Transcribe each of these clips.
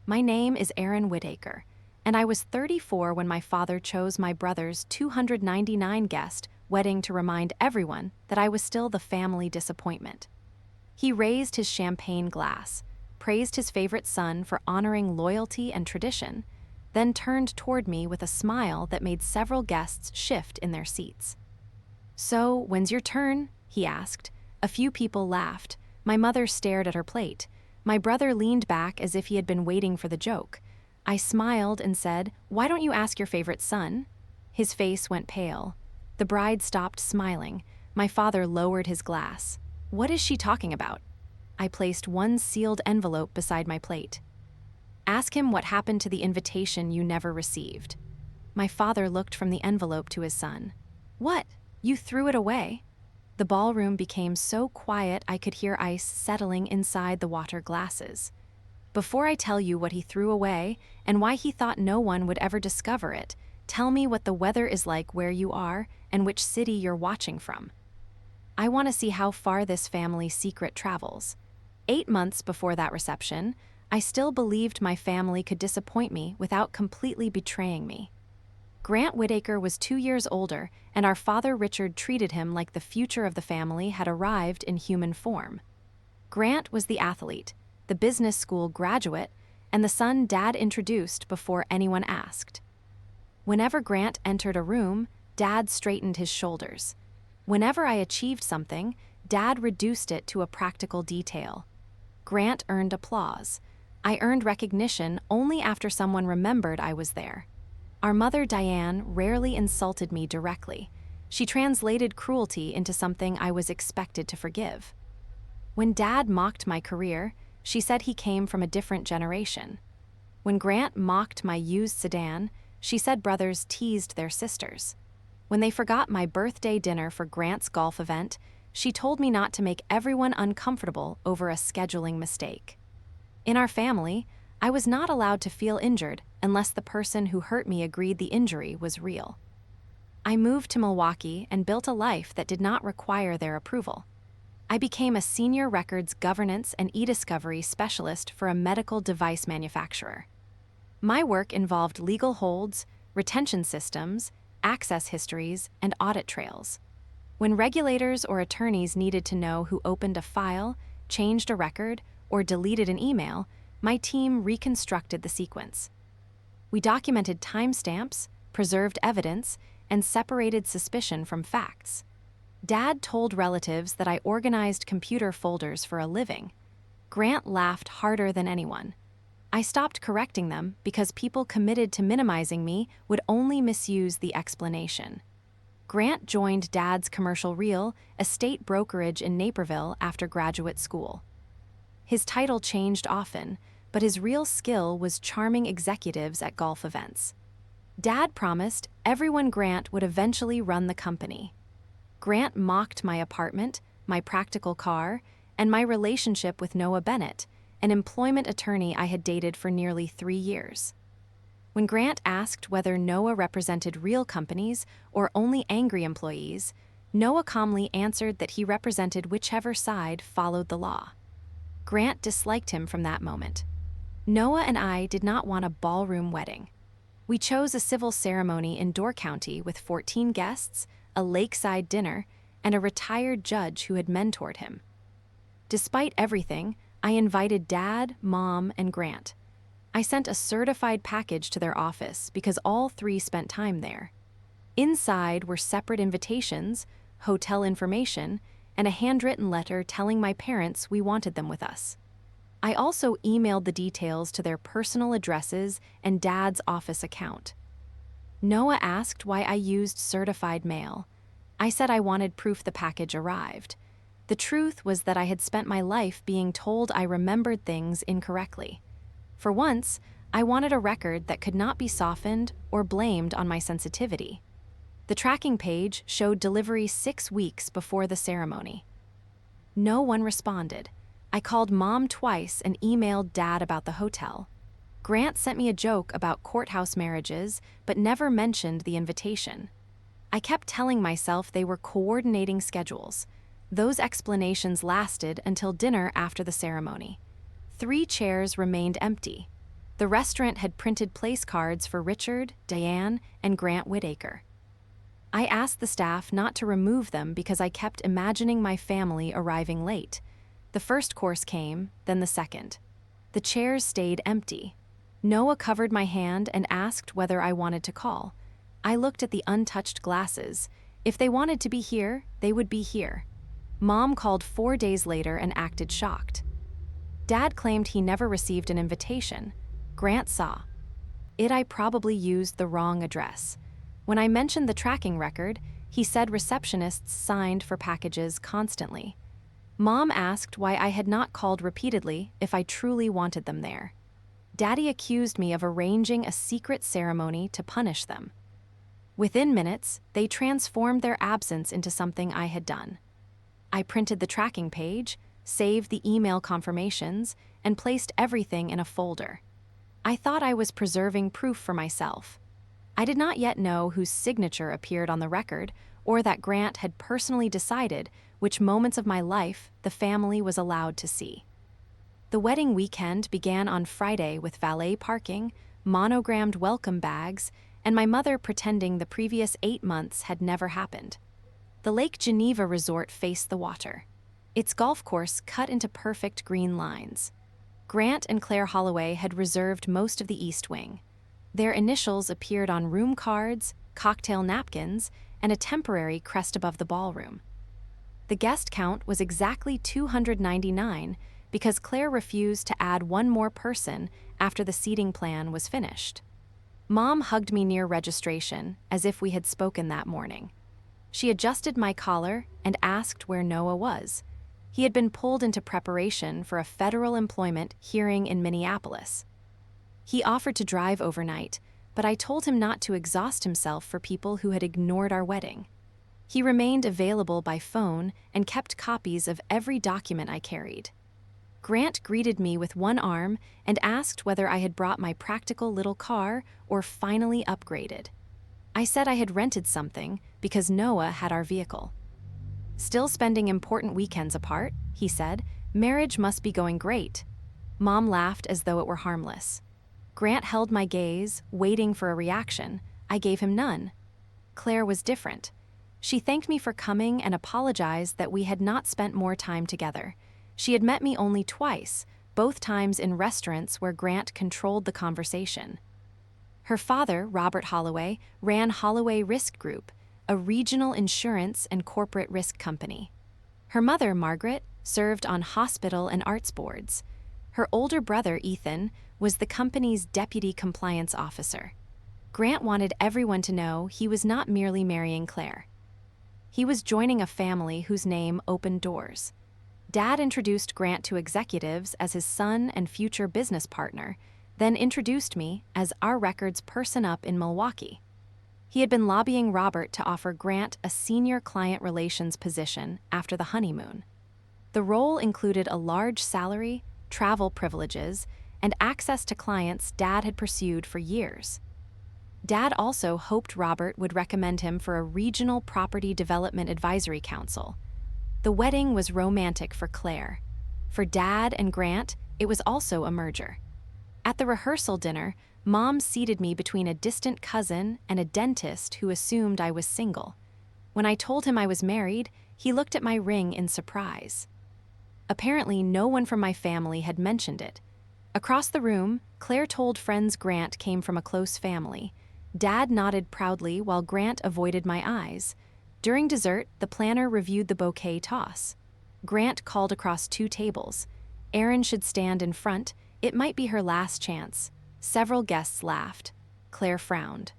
My name is Erin, and I was 34 when my father chose my brother's 299 guest wedding to remind everyone that I was still the family disappointment. He raised his champagne glass, praised his favorite son for honoring loyalty and tradition, then turned toward me with a smile that made several guests shift in their seats. "So, when's your turn?" he asked. A few people laughed. My mother stared at her plate. My brother leaned back as if he had been waiting for the joke. I smiled and said, "Why don't you ask your favorite son?" His face went pale. The bride stopped smiling. My father lowered his glass. "What is she talking about?" I placed one sealed envelope beside my plate. "Ask him what happened to the invitation you never received." My father looked from the envelope to his son. "What? You threw it away?" The ballroom became so quiet I could hear ice settling inside the water glasses. "Before I tell you what he threw away and why he thought no one would ever discover it, tell me what the weather is like where you are and which city you're watching from. I want to see how far this family secret travels." 8 months before that reception, I still believed my family could disappoint me without completely betraying me. Grant Whitaker was 2 years older, and our father Richard treated him like the future of the family had arrived in human form. Grant was the athlete, the business school graduate, and the son Dad introduced before anyone asked. Whenever Grant entered a room, Dad straightened his shoulders. Whenever I achieved something, Dad reduced it to a practical detail. Grant earned applause. I earned recognition only after someone remembered I was there. Our mother, Diane, rarely insulted me directly. She translated cruelty into something I was expected to forgive. When Dad mocked my career, she said he came from a different generation. When Grant mocked my used sedan, she said brothers teased their sisters. When they forgot my birthday dinner for Grant's golf event, she told me not to make everyone uncomfortable over a scheduling mistake. In our family, I was not allowed to feel injured unless the person who hurt me agreed the injury was real. I moved to Milwaukee and built a life that did not require their approval. I became a senior records governance and e-discovery specialist for a medical device manufacturer. My work involved legal holds, retention systems, access histories, and audit trails. When regulators or attorneys needed to know who opened a file, changed a record, or deleted an email, my team reconstructed the sequence. We documented timestamps, preserved evidence, and separated suspicion from facts. Dad told relatives that I organized computer folders for a living. Grant laughed harder than anyone. I stopped correcting them because people committed to minimizing me would only misuse the explanation. Grant joined Dad's commercial real estate brokerage in Naperville after graduate school. His title changed often, but his real skill was charming executives at golf events. Dad promised everyone Grant would eventually run the company. Grant mocked my apartment, my practical car, and my relationship with Noah Bennett, an employment attorney I had dated for nearly 3 years. When Grant asked whether Noah represented real companies or only angry employees, Noah calmly answered that he represented whichever side followed the law. Grant disliked him from that moment. Noah and I did not want a ballroom wedding. We chose a civil ceremony in Door County with 14 guests, a lakeside dinner, and a retired judge who had mentored him. Despite everything, I invited Dad, Mom, and Grant. I sent a certified package to their office because all 3 spent time there. Inside were separate invitations, hotel information, and a handwritten letter telling my parents we wanted them with us. I also emailed the details to their personal addresses and Dad's office account. Noah asked why I used certified mail. I said I wanted proof the package arrived. The truth was that I had spent my life being told I remembered things incorrectly. For once, I wanted a record that could not be softened or blamed on my sensitivity. The tracking page showed delivery 6 weeks before the ceremony. No one responded. I called Mom twice and emailed Dad about the hotel. Grant sent me a joke about courthouse marriages, but never mentioned the invitation. I kept telling myself they were coordinating schedules. Those explanations lasted until dinner after the ceremony. 3 chairs remained empty. The The restaurant had printed place cards for Richard, Diane, and Grant Whitaker. I asked the staff not to remove them because I kept imagining my family arriving late. The first course came, then the second. The chairs stayed empty. Noah covered my hand and asked whether I wanted to call. I looked at the untouched glasses. If they wanted to be here, they would be here. Mom called 4 days later and acted shocked. Dad claimed he never received an invitation. Grant saw it. I probably used the wrong address. When I mentioned the tracking record, he said receptionists signed for packages constantly. Mom asked why I had not called repeatedly if I truly wanted them there. Daddy accused me of arranging a secret ceremony to punish them. Within minutes, they transformed their absence into something I had done. I printed the tracking page, saved the email confirmations, and placed everything in a folder. I thought I was preserving proof for myself. I did not yet know whose signature appeared on the record, or that Grant had personally decided which moments of my life the family was allowed to see. The wedding weekend began on Friday with valet parking, monogrammed welcome bags, and my mother pretending the previous 8 months had never happened. The Lake Geneva resort faced the water. Its golf course cut into perfect green lines. Grant and Claire Holloway had reserved most of the east wing. Their initials appeared on room cards, cocktail napkins, and a temporary crest above the ballroom. The guest count was exactly 299 because Claire refused to add one more person after the seating plan was finished. Mom hugged me near registration, as if we had spoken that morning. She adjusted my collar and asked where Noah was. He had been pulled into preparation for a federal employment hearing in Minneapolis. He offered to drive overnight, but I told him not to exhaust himself for people who had ignored our wedding. He remained available by phone and kept copies of every document I carried. Grant greeted me with one arm and asked whether I had brought my practical little car or finally upgraded. I said I had rented something because Noah had our vehicle. Still spending important weekends apart, he said. Marriage must be going great. Mom laughed as though it were harmless. Grant held my gaze, waiting for a reaction. I gave him none. Claire was different. She thanked me for coming and apologized that we had not spent more time together. She had met me only twice, both times in restaurants where Grant controlled the conversation. Her father, Robert Holloway, ran Holloway Risk Group, a regional insurance and corporate risk company. Her mother, Margaret, served on hospital and arts boards. Her older brother, Ethan, was the company's deputy compliance officer. Grant wanted everyone to know he was not merely marrying Claire. He was joining a family whose name opened doors. Dad introduced Grant to executives as his son and future business partner, then introduced me as our records person up in Milwaukee. He had been lobbying Robert to offer Grant a senior client relations position after the honeymoon. The role included a large salary, travel privileges, and access to clients Dad had pursued for years. Dad also hoped Robert would recommend him for a regional property development advisory council. The wedding was romantic for Claire. For Dad and Grant, it was also a merger. At the rehearsal dinner, Mom seated me between a distant cousin and a dentist who assumed I was single. When I told him I was married, he looked at my ring in surprise. Apparently, no one from my family had mentioned it. Across the room, Claire told friends Grant came from a close family. Dad nodded proudly while Grant avoided my eyes. During dessert, the planner reviewed the bouquet toss. Grant called across 2 tables. Erin should stand in front. It might be her last chance. Several guests laughed. Claire frowned.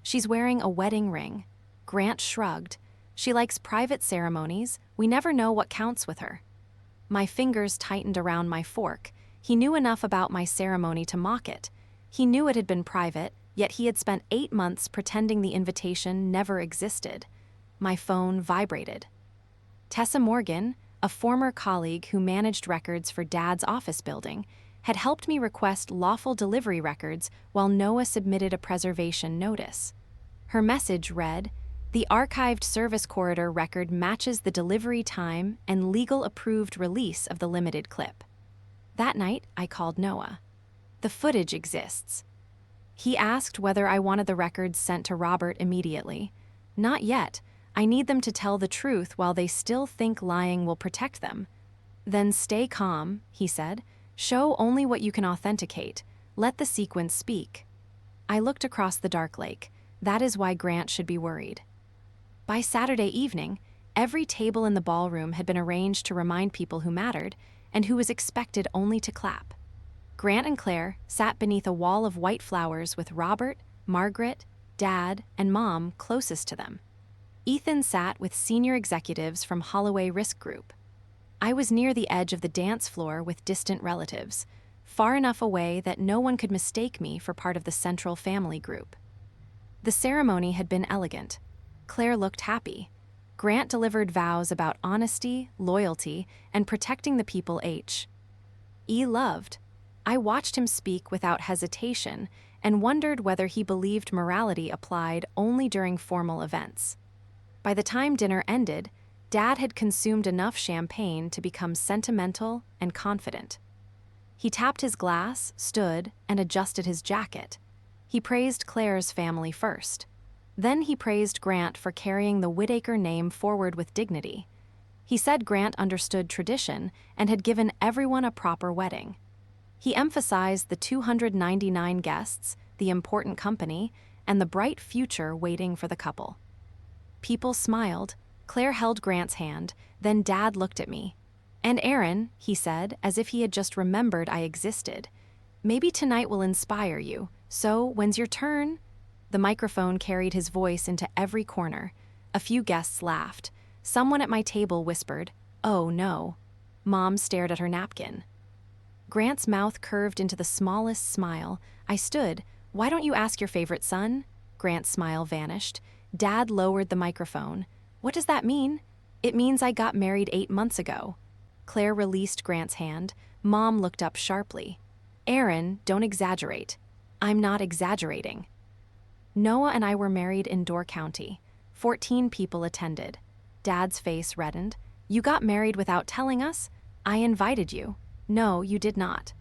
She's wearing a wedding ring. Grant shrugged. She likes private ceremonies. We never know what counts with her. My fingers tightened around my fork. He knew enough about my ceremony to mock it. He knew it had been private, yet he had spent 8 months pretending the invitation never existed. My phone vibrated. Tessa Morgan, a former colleague who managed records for Dad's office building, had helped me request lawful delivery records while Noah submitted a preservation notice. Her message read, "The archived service corridor record matches the delivery time and legal approved release of the limited clip." That night, I called Noah. The footage exists. He asked whether I wanted the records sent to Robert immediately. Not yet. I need them to tell the truth while they still think lying will protect them. Then stay calm, he said. Show only what you can authenticate. Let the sequence speak. I looked across the dark lake. That is why Grant should be worried. By Saturday evening, every table in the ballroom had been arranged to remind people who mattered and who was expected only to clap. Grant and Claire sat beneath a wall of white flowers with Robert, Margaret, Dad, and Mom closest to them. Ethan sat with senior executives from Holloway Risk Group. I was near the edge of the dance floor with distant relatives, far enough away that no one could mistake me for part of the central family group. The ceremony had been elegant. Claire looked happy. Grant delivered vows about honesty, loyalty, and protecting the people he loved. I watched him speak without hesitation and wondered whether he believed morality applied only during formal events. By the time dinner ended, Dad had consumed enough champagne to become sentimental and confident. He tapped his glass, stood, and adjusted his jacket. He praised Claire's family first. Then he praised Grant for carrying the Whitaker name forward with dignity. He said Grant understood tradition and had given everyone a proper wedding. He emphasized the 299 guests, the important company, and the bright future waiting for the couple. People smiled. Claire held Grant's hand, then Dad looked at me. "And Erin," he said, as if he had just remembered I existed. "Maybe tonight will inspire you. So, when's your turn?" The microphone carried his voice into every corner. A few guests laughed. Someone at my table whispered, "Oh, no." Mom stared at her napkin. Grant's mouth curved into the smallest smile. I stood. "Why don't you ask your favorite son?" Grant's smile vanished. Dad lowered the microphone. "What does that mean?" "It means I got married 8 months ago." Claire released Grant's hand. Mom looked up sharply. "Erin, don't exaggerate." "I'm not exaggerating." Noah and I were married in Door County. 14 people attended. Dad's face reddened. "You got married without telling us? I invited you." "No, you did not."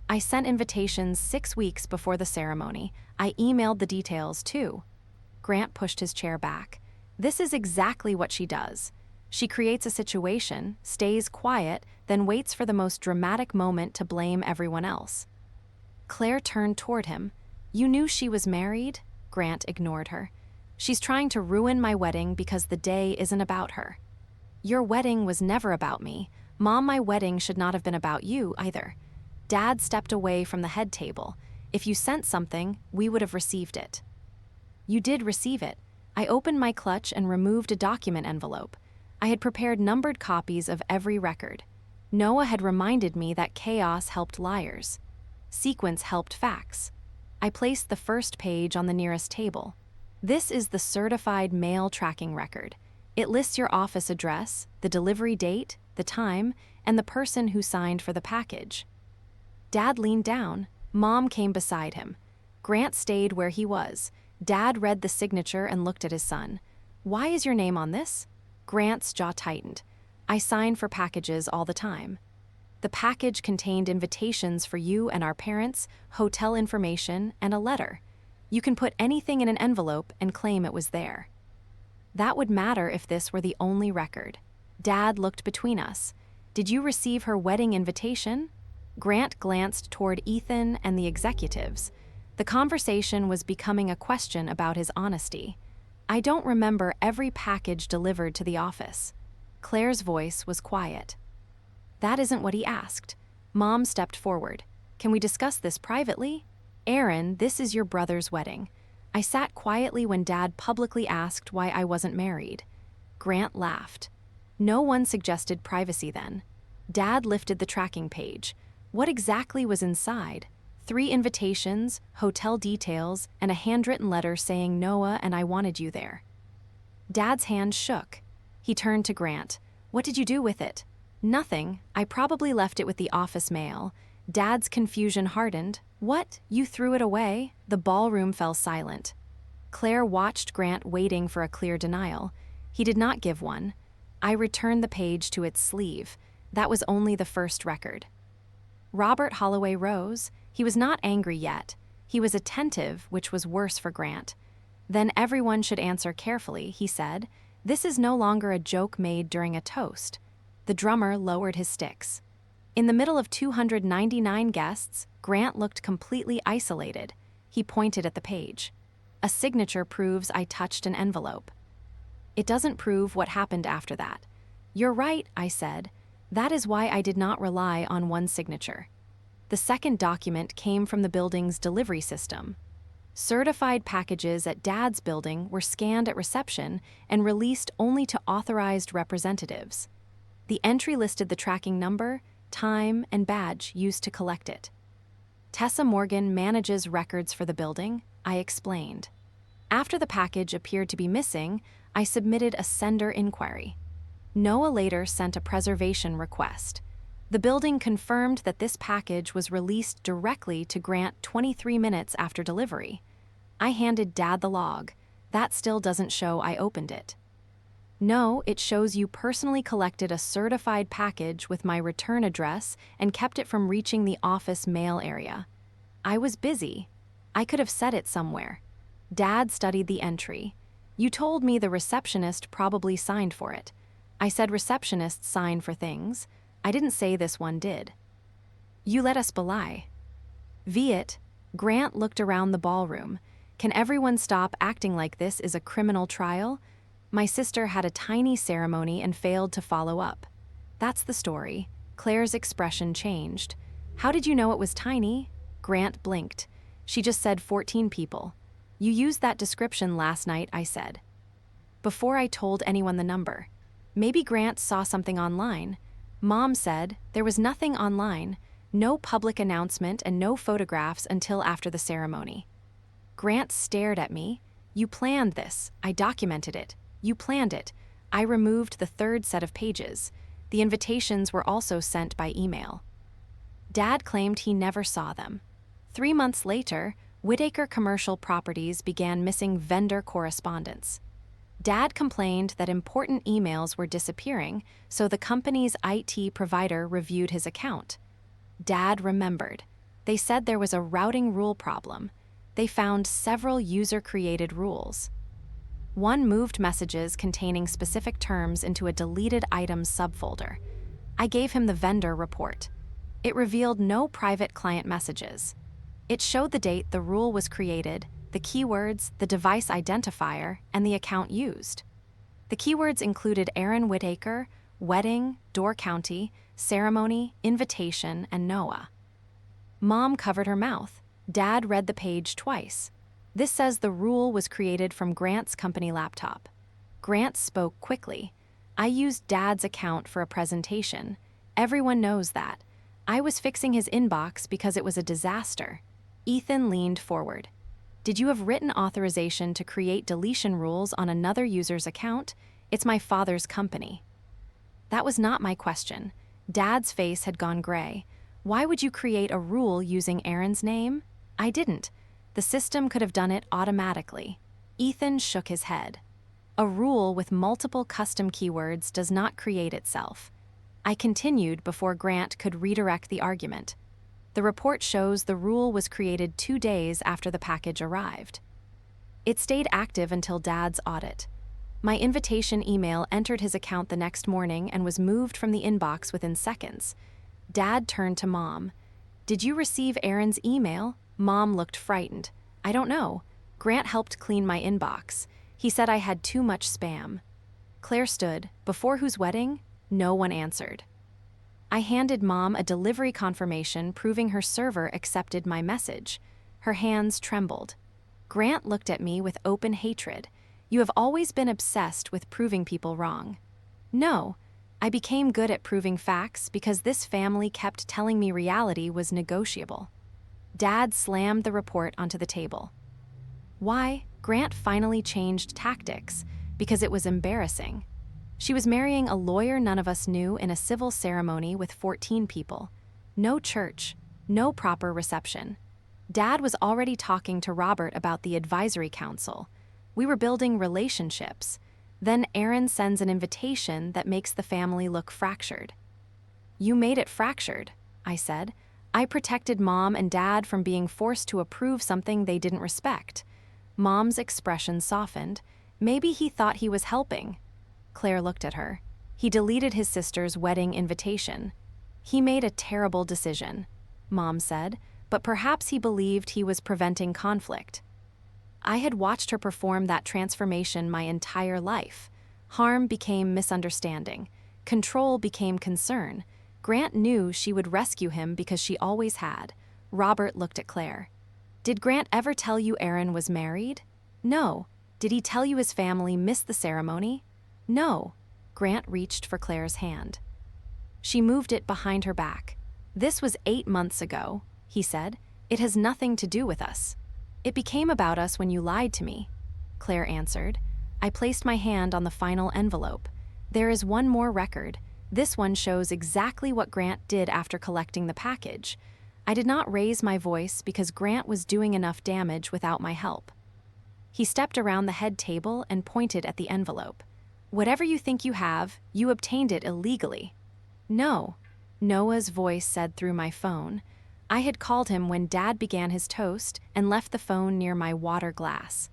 "I sent invitations 6 weeks before the ceremony. I emailed the details, too." Grant pushed his chair back. "This is exactly what she does. She creates a situation, stays quiet, then waits for the most dramatic moment to blame everyone else." Claire turned toward him. "You knew she was married?" Grant ignored her. "She's trying to ruin my wedding because the day isn't about her." "Your wedding was never about me. Mom, my wedding should not have been about you, either." Dad stepped away from the head table. "If you sent something, we would have received it." "You did receive it." I opened my clutch and removed a document envelope. I had prepared numbered copies of every record. Noah had reminded me that chaos helped liars. Sequence helped facts. I placed the first page on the nearest table. "This is the certified mail tracking record. It lists your office address, the delivery date, the time, and the person who signed for the package." Dad leaned down. Mom came beside him. Grant stayed where he was. Dad read the signature and looked at his son. "Why is your name on this?" Grant's jaw tightened. "I sign for packages all the time." The package contained invitations for you and our parents, hotel information, and a letter. You can put anything in an envelope and claim it was there. That would matter if this were the only record. Dad looked between us. "Did you receive her wedding invitation?" Grant glanced toward Ethan and the executives. The conversation was becoming a question about his honesty. "I don't remember every package delivered to the office." Claire's voice was quiet. "That isn't what he asked." Mom stepped forward. "Can we discuss this privately?" "Erin, this is your brother's wedding." I sat quietly when Dad publicly asked why I wasn't married. Grant laughed. "No one suggested privacy then." Dad lifted the tracking page. What exactly was inside? 3 invitations, hotel details, and a handwritten letter saying Noah and I wanted you there. Dad's hand shook. He turned to Grant. "What did you do with it?" "Nothing. I probably left it with the office mail." Dad's confusion hardened. "What? You threw it away?" The ballroom fell silent. Claire watched Grant waiting for a clear denial. He did not give one. I returned the page to its sleeve. That was only the first record. Robert Holloway rose. He was not angry yet. He was attentive, which was worse for Grant. Then everyone should answer carefully, he said. This is no longer a joke made during a toast. The drummer lowered his sticks. In the middle of 299 guests, Grant looked completely isolated. He pointed at the page. A signature proves I touched an envelope. It doesn't prove what happened after that. You're right, I said. That is why I did not rely on one signature. The second document came from the building's delivery system. Certified packages at Dad's building were scanned at reception and released only to authorized representatives. The entry listed the tracking number, time, and badge used to collect it. Tessa Morgan manages records for the building, I explained. After the package appeared to be missing, I submitted a sender inquiry. Noah later sent a preservation request. The building confirmed that this package was released directly to Grant 23 minutes after delivery. I handed Dad the log. That still doesn't show I opened it. No, it shows you personally collected a certified package with my return address and kept it from reaching the office mail area. I was busy. I could have set it somewhere. Dad studied the entry. You told me the receptionist probably signed for it. I said receptionists sign for things. I didn't say this one did. You let us belie. Viet, Grant looked around the ballroom. Can everyone stop acting like this is a criminal trial? My sister had a tiny ceremony and failed to follow up. That's the story. Claire's expression changed. How did you know it was tiny? Grant blinked. She just said 14 people. You used that description last night, I said. Before I told anyone the number. Maybe Grant saw something online. Mom said there was nothing online, no public announcement and no photographs until after the ceremony. Grant stared at me. You planned this. I documented it. You planned it. I removed the third set of pages. The invitations were also sent by email. Dad claimed he never saw them. 3 months later, Whitaker Commercial Properties began missing vendor correspondence. Dad complained that important emails were disappearing, so the company's IT provider reviewed his account. Dad remembered. They said there was a routing rule problem. They found several user-created rules. One moved messages containing specific terms into a deleted items subfolder. I gave him the vendor report. It revealed no private client messages. It showed the date the rule was created, the keywords, the device identifier, and the account used. The keywords included Erin Whitaker, wedding, Door County, ceremony, invitation, and Noah. Mom covered her mouth. Dad read the page twice. This says the rule was created from Grant's company laptop. Grant spoke quickly. I used Dad's account for a presentation. Everyone knows that. I was fixing his inbox because it was a disaster. Ethan leaned forward. Did you have written authorization to create deletion rules on another user's account? It's my father's company. That was not my question. Dad's face had gone gray. Why would you create a rule using Erin's name? I didn't. The system could have done it automatically. Ethan shook his head. A rule with multiple custom keywords does not create itself. I continued before Grant could redirect the argument. The report shows the rule was created 2 days after the package arrived. It stayed active until Dad's audit. My invitation email entered his account the next morning and was moved from the inbox within seconds. Dad turned to Mom. Did you receive Erin's email? Mom looked frightened. I don't know. Grant helped clean my inbox. He said I had too much spam. Claire stood. Before whose wedding? No one answered. I handed Mom a delivery confirmation proving her server accepted my message. Her hands trembled. Grant looked at me with open hatred. You have always been obsessed with proving people wrong. No, I became good at proving facts because this family kept telling me reality was negotiable. Dad slammed the report onto the table. Why? Grant finally changed tactics because it was embarrassing. She was marrying a lawyer none of us knew in a civil ceremony with 14 people. No church, no proper reception. Dad was already talking to Robert about the advisory council. We were building relationships. Then Erin sends an invitation that makes the family look fractured. You made it fractured, I said. I protected Mom and Dad from being forced to approve something they didn't respect. Mom's expression softened. Maybe he thought he was helping. Claire looked at her. He deleted his sister's wedding invitation. He made a terrible decision, Mom said, but perhaps he believed he was preventing conflict. I had watched her perform that transformation my entire life. Harm became misunderstanding. Control became concern. Grant knew she would rescue him because she always had. Robert looked at Claire. Did Grant ever tell you Erin was married? No. Did he tell you his family missed the ceremony? No. Grant reached for Claire's hand. She moved it behind her back. This was 8 months ago, he said. It has nothing to do with us. It became about us when you lied to me, Claire answered. I placed my hand on the final envelope. There is one more record. This one shows exactly what Grant did after collecting the package. I did not raise my voice because Grant was doing enough damage without my help. He stepped around the head table and pointed at the envelope. Whatever you think you have, you obtained it illegally. No, Noah's voice said through my phone. I had called him when Dad began his toast and left the phone near my water glass.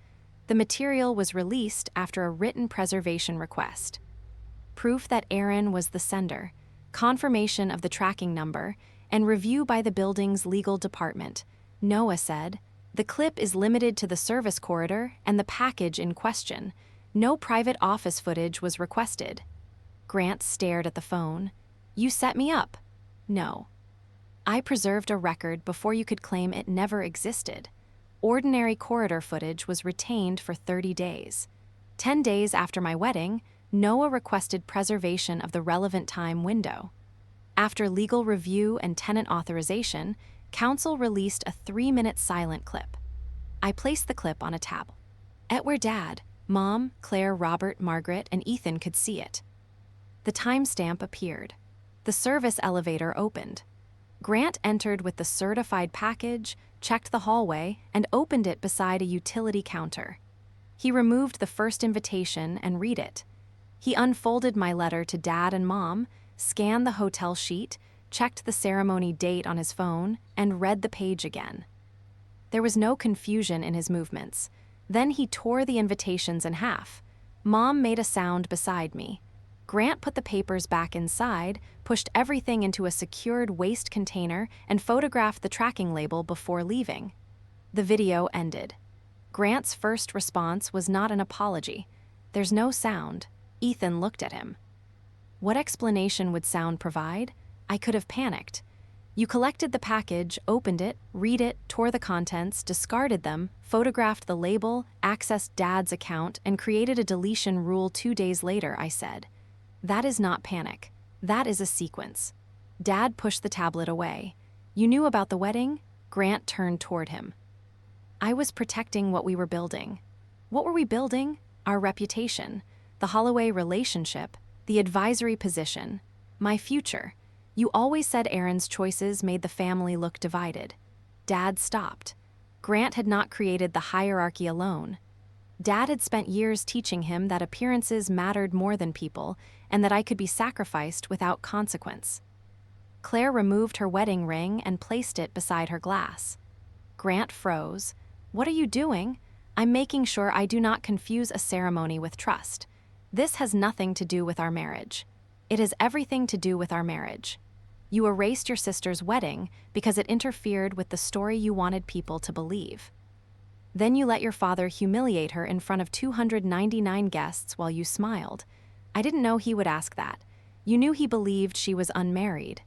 The material was released after a written preservation request. Proof that Erin was the sender, confirmation of the tracking number, and review by the building's legal department. Noah said, the clip is limited to the service corridor and the package in question. No private office footage was requested. Grant stared at the phone. You set me up. No. I preserved a record before you could claim it never existed. Ordinary corridor footage was retained for 30 days. 10 days after my wedding, Noah requested preservation of the relevant time window. After legal review and tenant authorization, council released a 3-minute silent clip. I placed the clip on a tablet. At where Dad, Mom, Claire, Robert, Margaret, and Ethan could see it. The timestamp appeared. The service elevator opened. Grant entered with the certified package, checked the hallway, and opened it beside a utility counter. He removed the first invitation and read it. He unfolded my letter to Dad and Mom, scanned the hotel sheet, checked the ceremony date on his phone, and read the page again. There was no confusion in his movements. Then he tore the invitations in half. Mom made a sound beside me. Grant put the papers back inside, pushed everything into a secured waste container, and photographed the tracking label before leaving. The video ended. Grant's first response was not an apology. There's no sound. Ethan looked at him. What explanation would sound provide? I could have panicked. You collected the package, opened it, read it, tore the contents, discarded them, photographed the label, accessed Dad's account, and created a deletion rule 2 days later, I said. That is not panic. That is a sequence. Dad pushed the tablet away. You knew about the wedding? Grant turned toward him. I was protecting what we were building. What were we building? Our reputation, the Holloway relationship, the advisory position, my future. You always said Erin's choices made the family look divided. Dad stopped. Grant had not created the hierarchy alone. Dad had spent years teaching him that appearances mattered more than people and that I could be sacrificed without consequence. Claire removed her wedding ring and placed it beside her glass. Grant froze. What are you doing? I'm making sure I do not confuse a ceremony with trust. This has nothing to do with our marriage. It has everything to do with our marriage. You erased your sister's wedding because it interfered with the story you wanted people to believe. Then you let your father humiliate her in front of 299 guests while you smiled. I didn't know he would ask that. You knew he believed she was unmarried.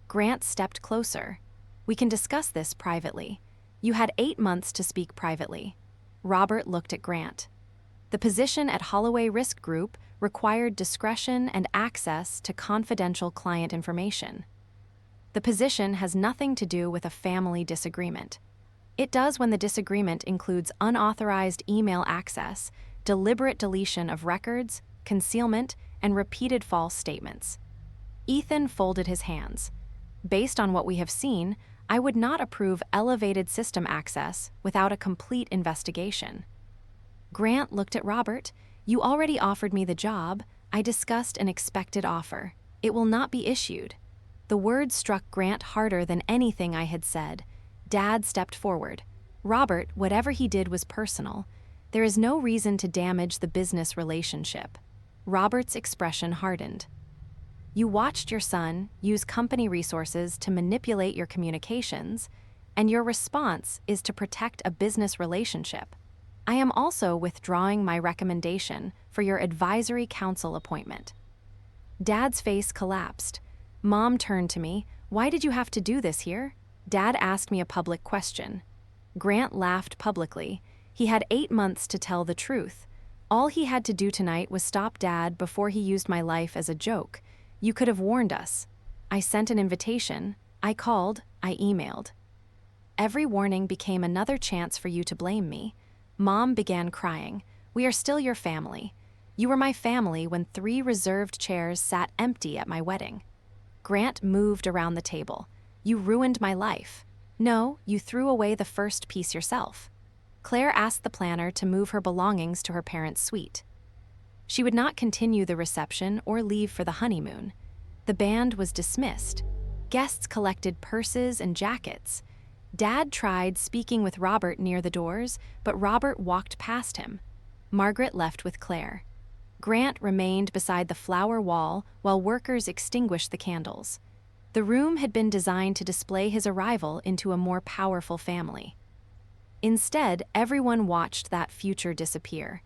Grant stepped closer. We can discuss this privately. You had 8 months to speak privately. Robert looked at Grant. The position at Holloway Risk Group required discretion and access to confidential client information. The position has nothing to do with a family disagreement. It does when the disagreement includes unauthorized email access, deliberate deletion of records, concealment, and repeated false statements. Ethan folded his hands. Based on what we have seen, I would not approve elevated system access without a complete investigation. Grant looked at Robert. You already offered me the job. I discussed an expected offer. It will not be issued. The words struck Grant harder than anything I had said. Dad stepped forward. "Robert, whatever he did was personal. There is no reason to damage the business relationship." Robert's expression hardened. "You watched your son use company resources to manipulate your communications, and your response is to protect a business relationship. I am also withdrawing my recommendation for your advisory council appointment." Dad's face collapsed. Mom turned to me. "Why did you have to do this here?" Dad asked me a public question. Grant laughed publicly. He had 8 months to tell the truth. All he had to do tonight was stop Dad before he used my life as a joke. "You could have warned us." I sent an invitation. I called. I emailed. Every warning became another chance for you to blame me. Mom began crying. "We are still your family. You were my family when 3 reserved chairs sat empty at my wedding." Grant moved around the table. "You ruined my life." "No, you threw away the first piece yourself." Claire asked the planner to move her belongings to her parents' suite. She would not continue the reception or leave for the honeymoon. The band was dismissed. Guests collected purses and jackets. Dad tried speaking with Robert near the doors, but Robert walked past him. Margaret left with Claire. Grant remained beside the flower wall while workers extinguished the candles. The room had been designed to display his arrival into a more powerful family. Instead, everyone watched that future disappear.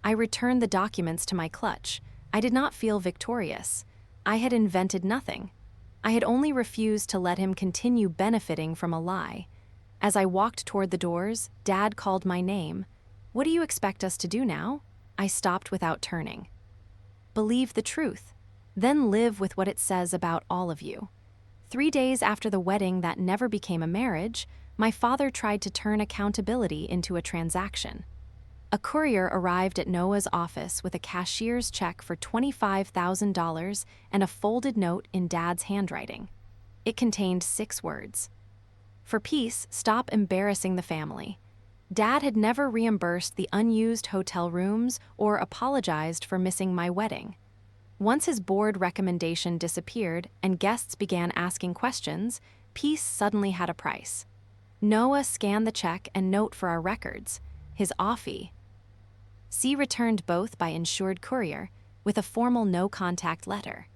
I returned the documents to my clutch. I did not feel victorious. I had invented nothing. I had only refused to let him continue benefiting from a lie. As I walked toward the doors, Dad called my name. "What do you expect us to do now?" I stopped without turning. "Believe the truth. Then live with what it says about all of you." 3 days after the wedding that never became a marriage, my father tried to turn accountability into a transaction. A courier arrived at Noah's office with a cashier's check for $25,000 and a folded note in Dad's handwriting. It contained 6 words. "For peace, stop embarrassing the family." Dad had never reimbursed the unused hotel rooms or apologized for missing my wedding. Once his board recommendation disappeared and guests began asking questions, peace suddenly had a price. Noah scanned the check and note for our records, his offie. C returned both by insured courier with a formal no-contact letter.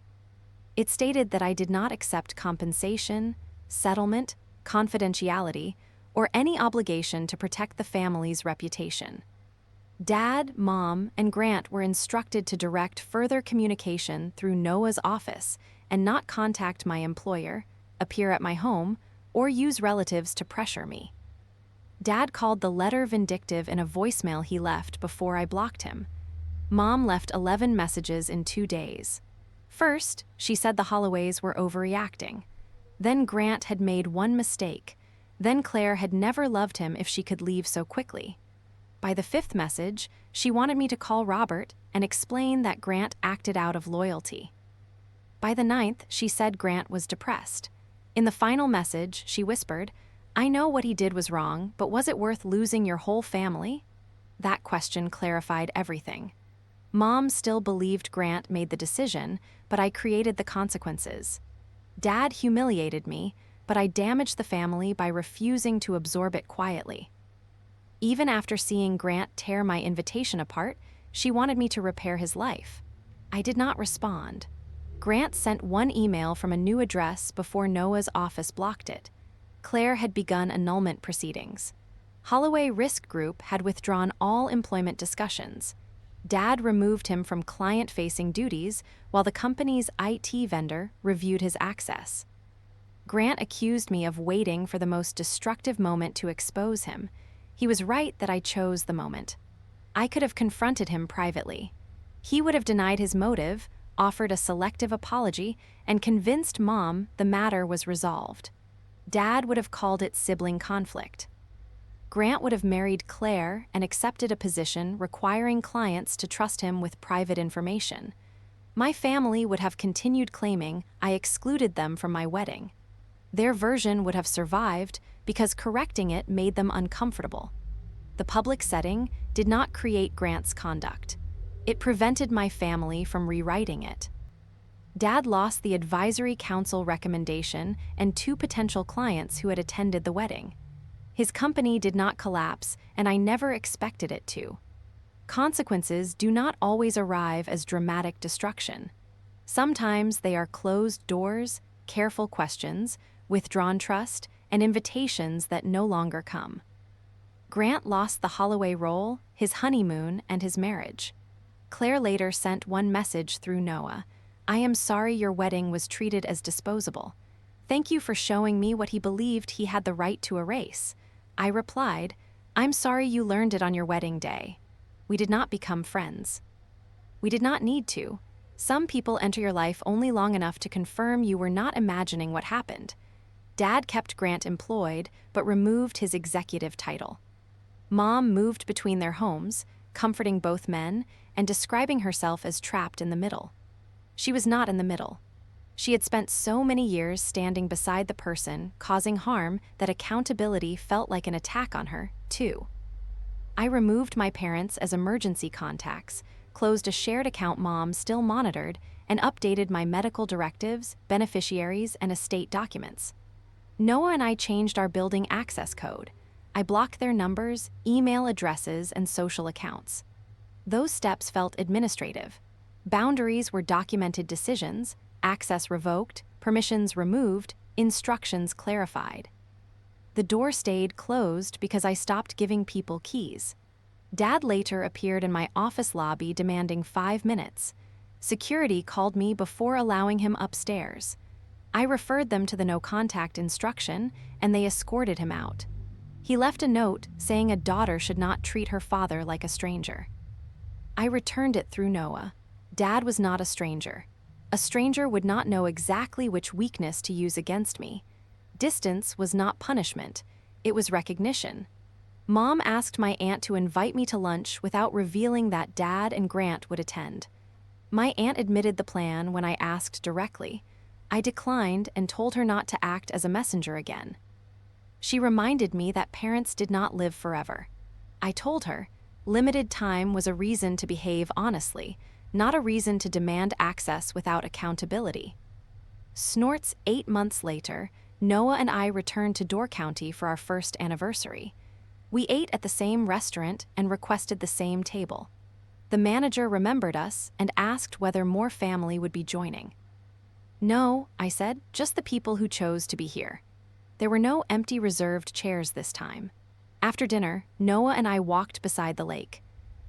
It stated that I did not accept compensation, settlement, confidentiality, or any obligation to protect the family's reputation. Dad, Mom, and Grant were instructed to direct further communication through Noah's office and not contact my employer, appear at my home, or use relatives to pressure me. Dad called the letter vindictive in a voicemail he left before I blocked him. Mom left 11 messages in 2 days. First, she said the Holloways were overreacting. Then Grant had made one mistake. Then Claire had never loved him if she could leave so quickly. By the 5th message, she wanted me to call Robert and explain that Grant acted out of loyalty. By the 9th, she said Grant was depressed. In the final message, she whispered, "I know what he did was wrong, but was it worth losing your whole family?" That question clarified everything. Mom still believed Grant made the decision, but I created the consequences. Dad humiliated me, but I damaged the family by refusing to absorb it quietly. Even after seeing Grant tear my invitation apart, she wanted me to repair his life. I did not respond. Grant sent one email from a new address before Noah's office blocked it. Claire had begun annulment proceedings. Holloway Risk Group had withdrawn all employment discussions. Dad removed him from client-facing duties while the company's IT vendor reviewed his access. Grant accused me of waiting for the most destructive moment to expose him. He was right that I chose the moment. I could have confronted him privately. He would have denied his motive, offered a selective apology, and convinced Mom the matter was resolved. Dad would have called it sibling conflict. Grant would have married Claire and accepted a position requiring clients to trust him with private information. My family would have continued claiming I excluded them from my wedding. Their version would have survived because correcting it made them uncomfortable. The public setting did not create Grant's conduct. It prevented my family from rewriting it. Dad lost the advisory council recommendation and two potential clients who had attended the wedding. His company did not collapse, and I never expected it to. Consequences do not always arrive as dramatic destruction. Sometimes they are closed doors, careful questions, withdrawn trust, and invitations that no longer come. Grant lost the Holloway role, his honeymoon, and his marriage. Claire later sent one message through Noah: "I am sorry your wedding was treated as disposable. Thank you for showing me what he believed he had the right to erase." I replied, "I'm sorry you learned it on your wedding day. We did not become friends." We did not need to. Some people enter your life only long enough to confirm you were not imagining what happened. Dad kept Grant employed, but removed his executive title. Mom moved between their homes, comforting both men and describing herself as trapped in the middle. She was not in the middle. She had spent so many years standing beside the person causing harm that accountability felt like an attack on her, too. I removed my parents as emergency contacts, closed a shared account Mom still monitored, and updated my medical directives, beneficiaries, and estate documents. Noah and I changed our building access code. I blocked their numbers, email addresses, and social accounts. Those steps felt administrative. Boundaries were documented decisions, access revoked, permissions removed, instructions clarified. The door stayed closed because I stopped giving people keys. Dad later appeared in my office lobby demanding 5 minutes. Security called me before allowing him upstairs. I referred them to the no-contact instruction, and they escorted him out. He left a note saying a daughter should not treat her father like a stranger. I returned it through Noah. Dad was not a stranger. A stranger would not know exactly which weakness to use against me. Distance was not punishment. It was recognition. Mom asked my aunt to invite me to lunch without revealing that Dad and Grant would attend. My aunt admitted the plan when I asked directly. I declined and told her not to act as a messenger again. She reminded me that parents did not live forever. I told her, limited time was a reason to behave honestly, not a reason to demand access without accountability. Snorts 8 months later, Noah and I returned to Door County for our first anniversary. We ate at the same restaurant and requested the same table. The manager remembered us and asked whether more family would be joining. "No," I said, "just the people who chose to be here." There were no empty reserved chairs this time. After dinner, Noah and I walked beside the lake.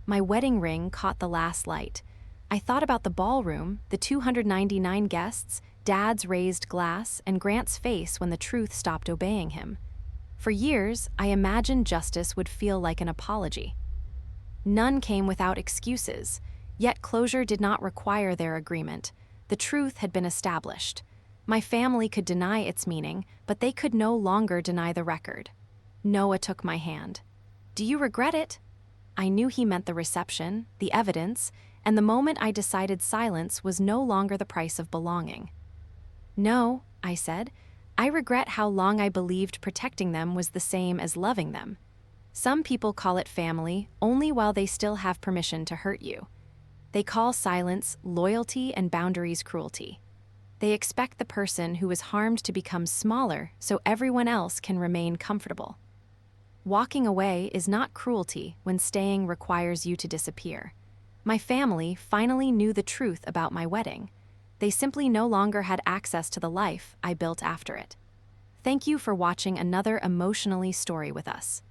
My wedding ring caught the last light. I thought about the ballroom, the 299 guests, Dad's raised glass, and Grant's face when the truth stopped obeying him. For years, I imagined justice would feel like an apology. None came without excuses, yet closure did not require their agreement. The truth had been established. My family could deny its meaning, but they could no longer deny the record. Noah took my hand. "Do you regret it?" I knew he meant the reception, the evidence, and the moment I decided silence was no longer the price of belonging. "No," I said. "I regret how long I believed protecting them was the same as loving them. Some people call it family only while they still have permission to hurt you. They call silence loyalty and boundaries cruelty. They expect the person who is harmed to become smaller so everyone else can remain comfortable. Walking away is not cruelty when staying requires you to disappear. My family finally knew the truth about my wedding. They simply no longer had access to the life I built after it. Thank you for watching another emotionally story with us.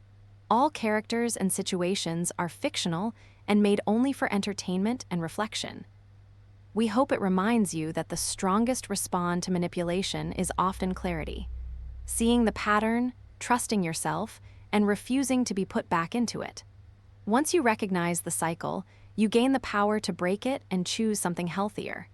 All characters and situations are fictional and made only for entertainment and reflection. We hope it reminds you that the strongest response to manipulation is often clarity. Seeing the pattern, trusting yourself, and refusing to be put back into it. Once you recognize the cycle, you gain the power to break it and choose something healthier.